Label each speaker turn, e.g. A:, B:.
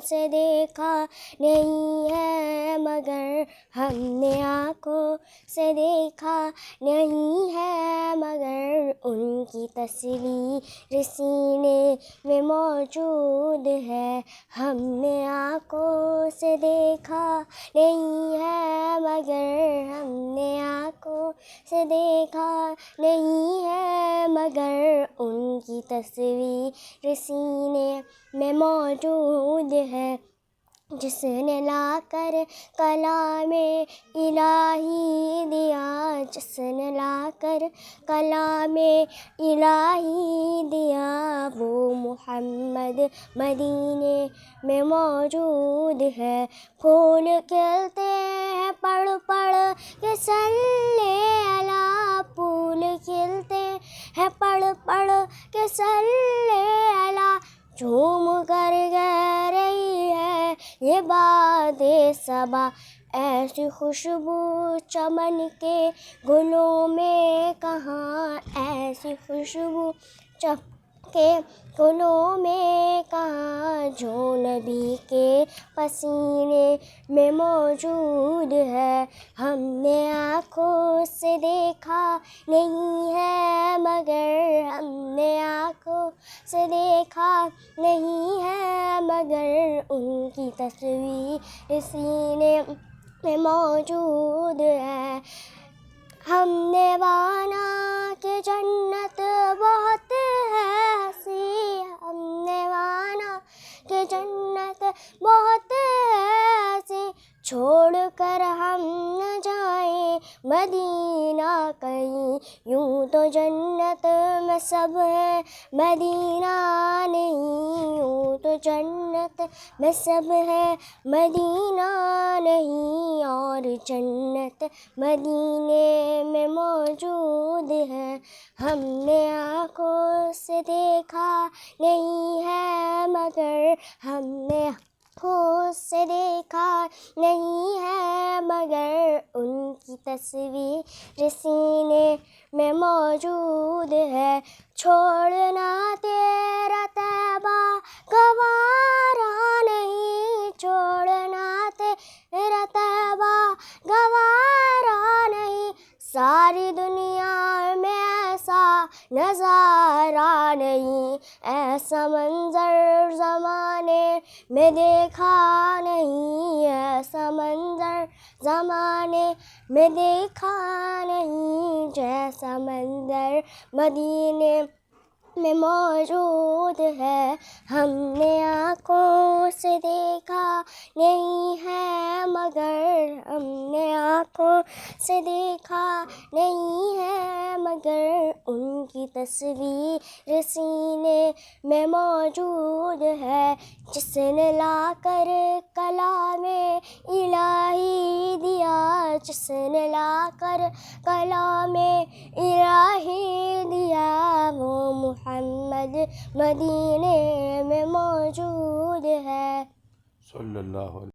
A: سے دیکھا نہیں ہے مگر ہم نے آنکھوں سے دیکھا نہیں ہے مگر ان کی تصویر سینے میں موجود ہے. ہم نے آنکھوں سے دیکھا نہیں ہے مگر ہم نے آنکھوں سے دیکھا نہیں ہے مگر ان کی تصویر سینے میں موجود ہے. جس نے لا کر کلام الہی دیا، جس نے لا کر کلام الہی دیا، وہ محمد مدینے میں موجود ہے. پھول کھلتے ہیں پڑھ پڑھ کے صلی علی، پھول کھلتے ہیں پڑھ پڑھ کے صلی علی. جھوم کر کہہ رہی ہے یہ باد صبا، ایسی خوشبو چمن کے گلوں میں کہاں، ایسی خوشبو چمن کے گلوں میں کہاں، جو نبی کے پسینے میں موجود ہے. ہم نے آنکھوں سے دیکھا نہیں ہے مگر ہم نے آنکھوں سے دیکھا نہیں ہے مگر ان کی تصویر سینے میں موجود ہے. ہم نے مانا کہ جنت بہت ہے ہنسی، ہم نے مانا کہ جنت بہت ہے ہنسی. چھوڑ کر ہم نہ جائیں مدینہ کہیں، یوں تو جنت میں سب ہے مدینہ نہیں، یوں تو جنت میں سب ہے مدینہ نہیں، اور جنت مدینے میں موجود ہے. ہم نے آنکھوں سے دیکھا نہیں ہے مگر ہم نے آنکھوں سے دیکھا نہیں ہے مگر ان کی تصویر سینے میں موجود ہے. چھوڑنا تیرا طیبہ گوارا نہیں، چھوڑنا تیرا طیبہ گوارا نہیں. ساری دنیا میں ایسا نظارہ نہیں، ایسا منظر زمانے میں دیکھا نہیں، ایسا منظر زمانے میں دیکھا نہیں، جیسا منظر مدینے میں موجود ہے. ہم نے آنکھوں سے دیکھا نہیں ہے مگر ہم نے آنکھوں سے دیکھا نہیں ہے مگر ان کی تصویر سینے میں موجود ہے. جس نے لا کر کلام الہی دیا، جس نے لا کر کلام الہی دیا، وہ محمد مدینے میں موجود ہے.
B: صلی اللہ علیہ